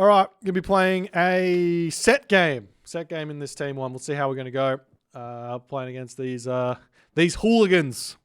All right, gonna be playing a set game. Set game in this team one. We'll see how we're gonna go. Playing against these hooligans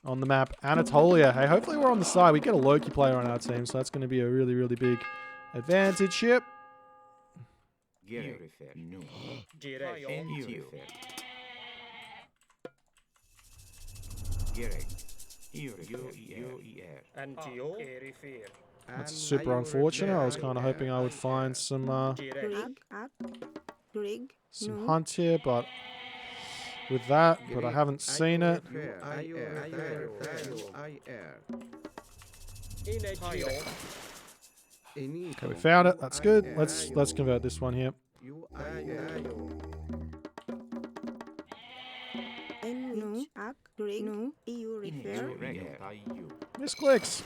on the map Anatolia. Hey, hopefully we're on the side. We get a Loki player on our team, so that's going to be a really, really big advantage here. That's super unfortunate. I was kind of hoping I would find some hunt here, but with that, but I haven't seen it. Okay, we found it. That's good. Let's convert this one here. Misclicks.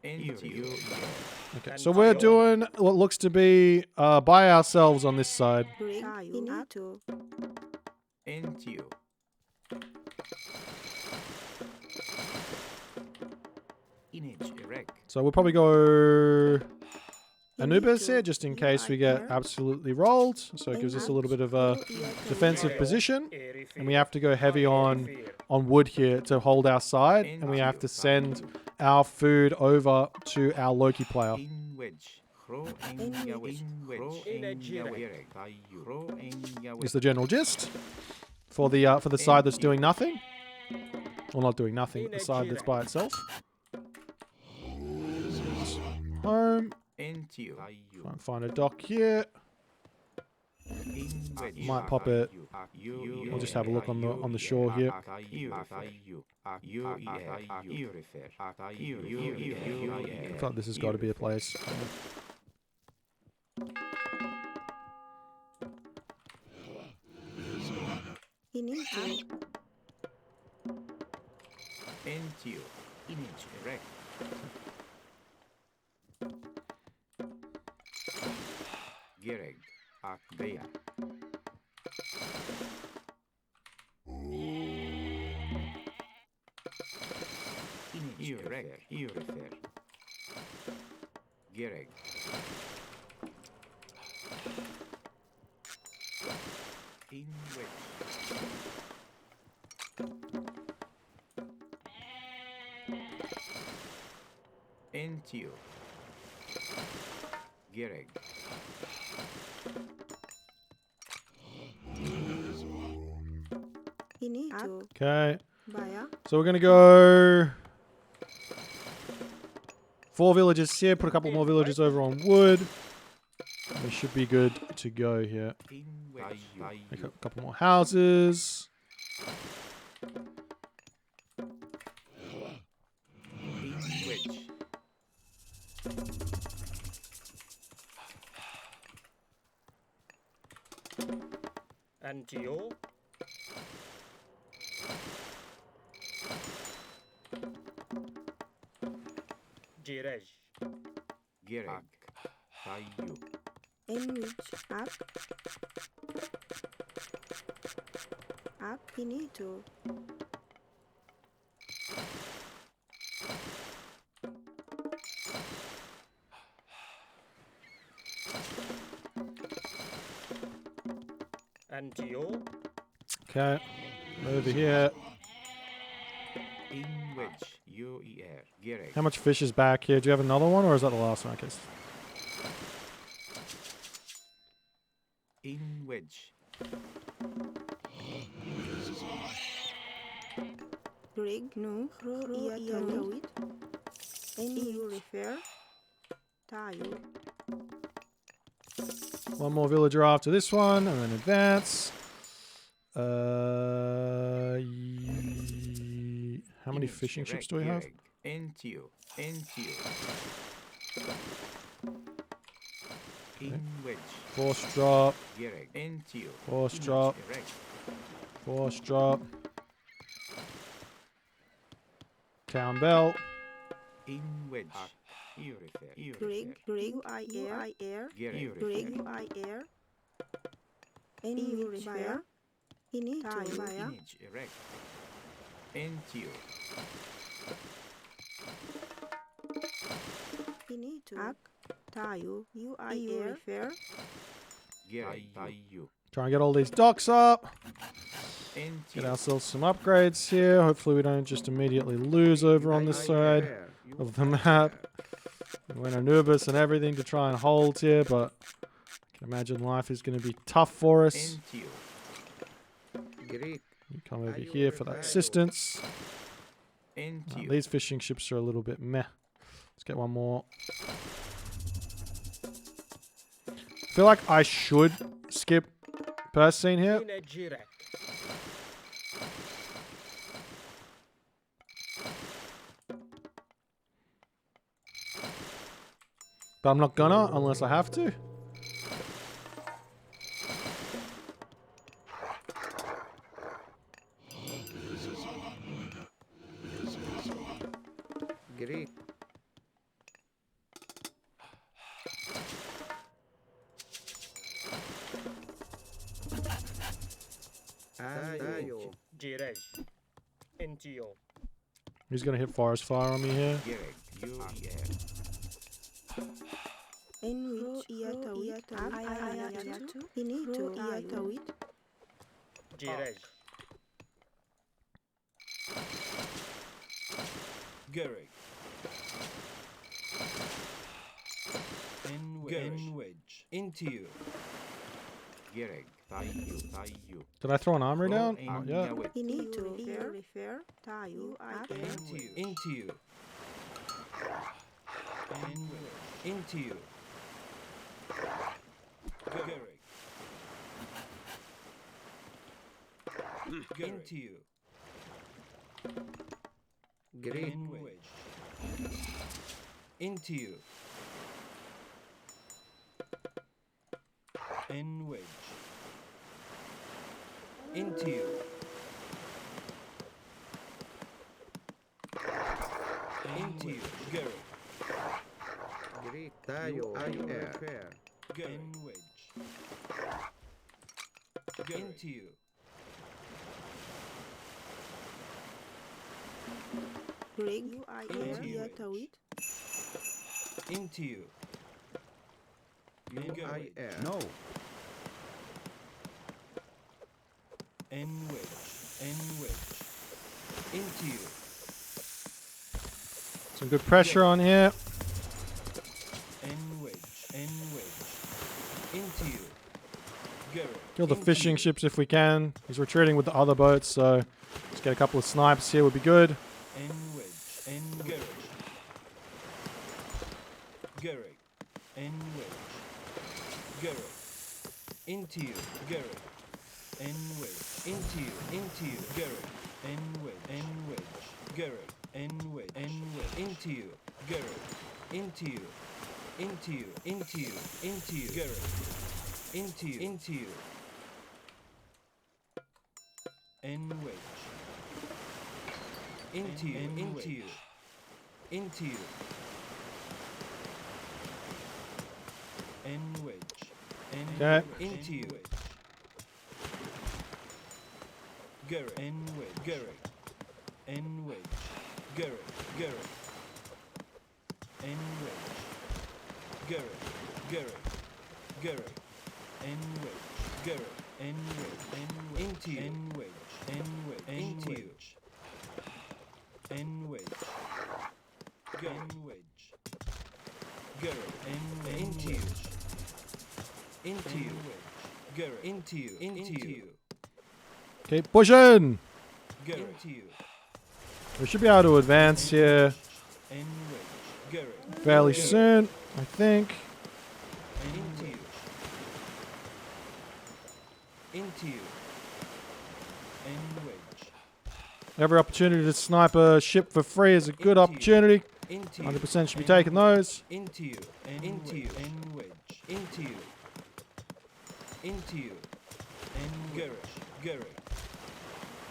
Okay, so we're doing what looks to be by ourselves on this side. So we'll probably go Anubis here, just in case we get absolutely rolled. So it gives us a little bit of a defensive position. And we have to go heavy on wood here to hold our side. And we have to send our food over to our Loki player. Is the general gist for the side that's doing nothing. Well, not doing nothing, but the side that's by itself. Home. Find a dock here. Might pop it. We'll just have a look on the shore here. I thought this has got to be a place. Okay. So we're going to go 4 villages here, put a couple more villages over on wood. We should be good to go here. Make a couple more houses. Okay, over here. How much fish is back here? Do you have another one, or is that the last one? I guess. One more villager after this one, and then advance. How many fishing ships do we have? Force drop. Force drop. Force drop. Town belt. Try and get all these docks up. Get ourselves some upgrades here. Hopefully we don't just immediately lose over on this side of the map. We went Anubis and everything to try and hold here, but I can imagine life is going to be tough for us. You come over here for that assistance. These fishing ships are a little bit meh. Let's get one more. I feel like I should skip Perth scene here. But I'm not gonna unless I have to. Great. He's gonna hit forest fire on me here. Did I throw an armory down? Not yet. Great. Into you. N wedge. Into you. Into you. Gary. Great. Tayo ay air. N wedge. Into you. Into you. I air. No. N wedge. N wedge. Into you. Some good pressure on here. N wedge. N wedge. Into you. Gary. Kill the fishing ships if we can. He's retreating with the other boats, so let's get a couple of snipes here would be good. N wedge. N wedge. Gary. N wedge. Gary. Into you. Gary. N wedge. Into you. Into you. Gary. N wedge. N wedge. Gary. N wedge. N wedge. Into you. Gary. Into you. Into you. Into you. Into you. Gary. Into you. Into you. N wedge. Into you. Into you. Into you. N wedge. Okay. Into you. Gary. N wedge. Gary. N wedge. Gary. Gary. N wedge. Gary. Gary. Gary. N wedge. Gary. N wedge. N wedge. Into you. N wedge. N wedge. Into you. N wedge. N wedge. Gary. N wedge. Into you. Into you. Gary. Into you. Into you. Keep pushing. Gary. Into you. We should be able to advance here N wedge. Gary. fairly soon, I think. Into you. Into you. N wedge. Every opportunity to snipe a ship for free is a good opportunity. Into you. 100% should be taking those. Into you. Into you. N wedge. Into you. Into you. N Gary. Gary.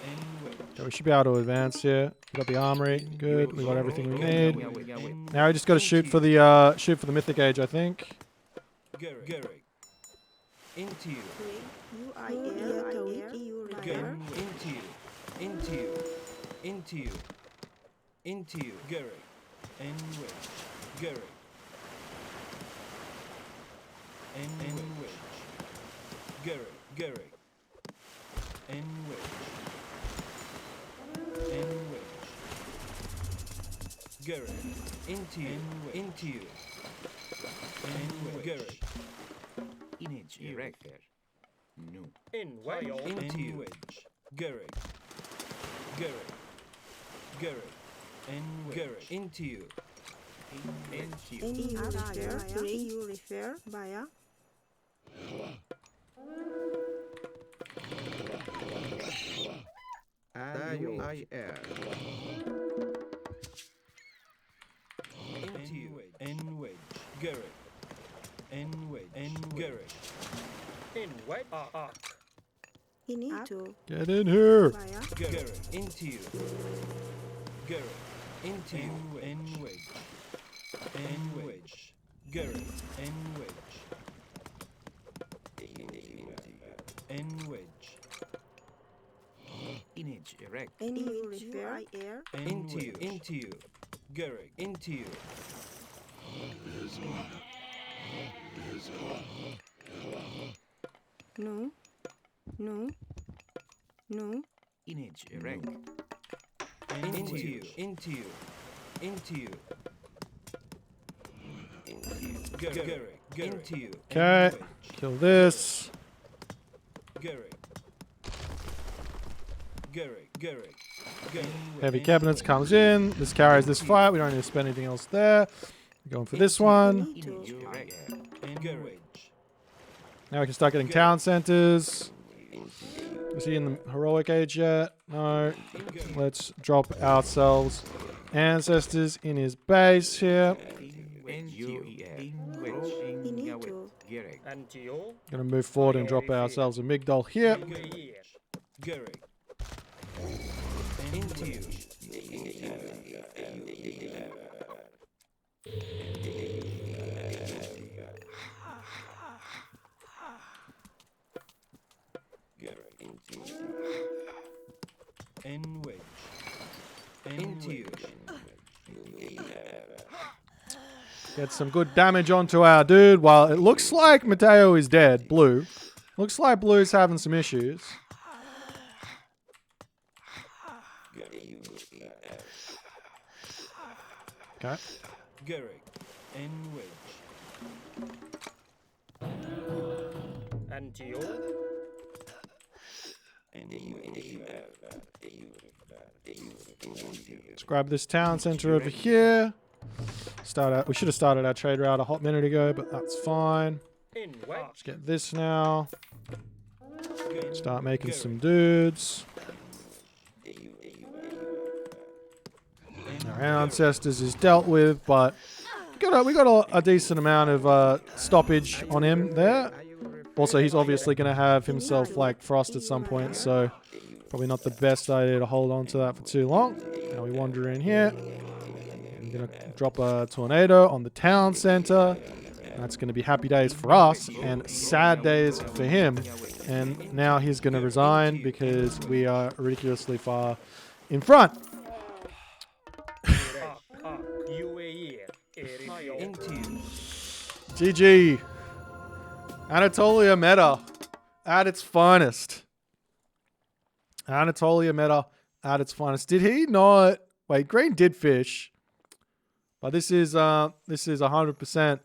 N wedge. Okay, we should be able to advance here. We got the armory, good. We got everything we need. Now we just got to shoot for the mythic age, I think. Gary. Gary. Into you. Gary. Into you. Into you. Into you. Into you. Gary. N wedge. Gary. wedge. Garrick. N wedge. Garrick. Into you. N wedge. Garrick. Image erector. No. Into you. Wedge. Garrick. N wedge. Into you. Any you refer via IR. Into you. N wedge. Garrick. N Garrick. into Get in here. via Garrick. Into you. Garrick. Into you. N wedge. Garrick. N wedge. Image erect. any you refer air Into you. Garrick. Into you. no Image erect. Into you. Garrick. Into you. Okay. Kill this. Garrick. Heavy cabinets comes in. This carries this fight. We don't need to spend anything else there. We're going for this one. Image erect. Garrick. Now we can start getting town centers. Is he in the heroic age yet? No. Let's drop ourselves ancestors in his base here. Gonna move forward and drop ourselves a Migdol here. Garrick. Into you. N wedge. Into you. Get some good damage onto our dude. While it looks like Mateo is dead, Blue. Looks like Blue's having some issues. Okay. Garrick. N wedge. Let's grab this town center over here. We should have started our trade route a hot minute ago, but that's fine. Let's get this now. Start making some dudes. Our ancestors is dealt with, but we got a decent amount of stoppage on him there. Also, he's obviously going to have himself like frost at some point, so probably not the best idea to hold on to that for too long. Now we wander in here. I'm going to drop a tornado on the town center. That's going to be happy days for us and sad days for him. And now he's going to resign because we are ridiculously far in front. GG. Anatolia meta at its finest. Anatolia meta at its finest. Did he not? Wait, Green did fish, but this is 100%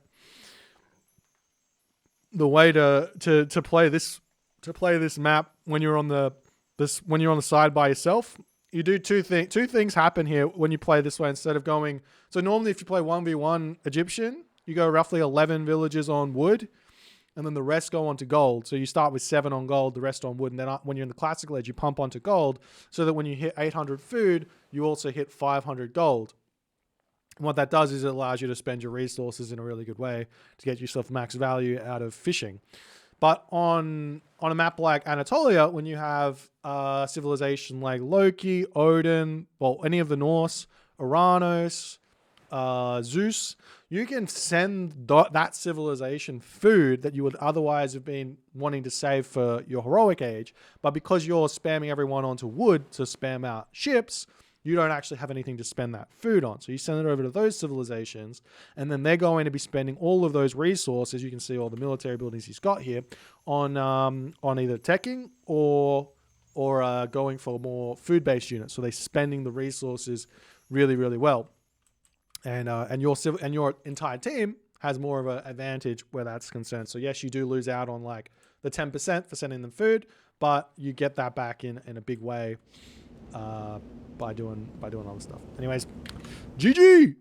the way to play this map when you're on the side by yourself. You do two things happen here when you play this way instead of going. So normally if you play 1v1 Egyptian, you go roughly 11 villages on wood, and then the rest go onto gold. So you start with 7 on gold, the rest on wood, and then when you're in the classical age, you pump onto gold, so that when you hit 800 food, you also hit 500 gold. And what that does is it allows you to spend your resources in a really good way to get yourself max value out of fishing. But on a map like Anatolia, when you have a civilization like Loki, Odin, well, any of the Norse, Uranus, Zeus, you can send that civilization food that you would otherwise have been wanting to save for your heroic age. But because you're spamming everyone onto wood to spam out ships, you don't actually have anything to spend that food on. So you send it over to those civilizations, and then they're going to be spending all of those resources. You can see all the military buildings he's got here on either teching or going for more food-based units. So they're spending the resources really, really well. And your entire team has more of an advantage where that's concerned. So yes, you do lose out on like the 10% for sending them food, but you get that back in a big way by doing other stuff. Anyways, GG.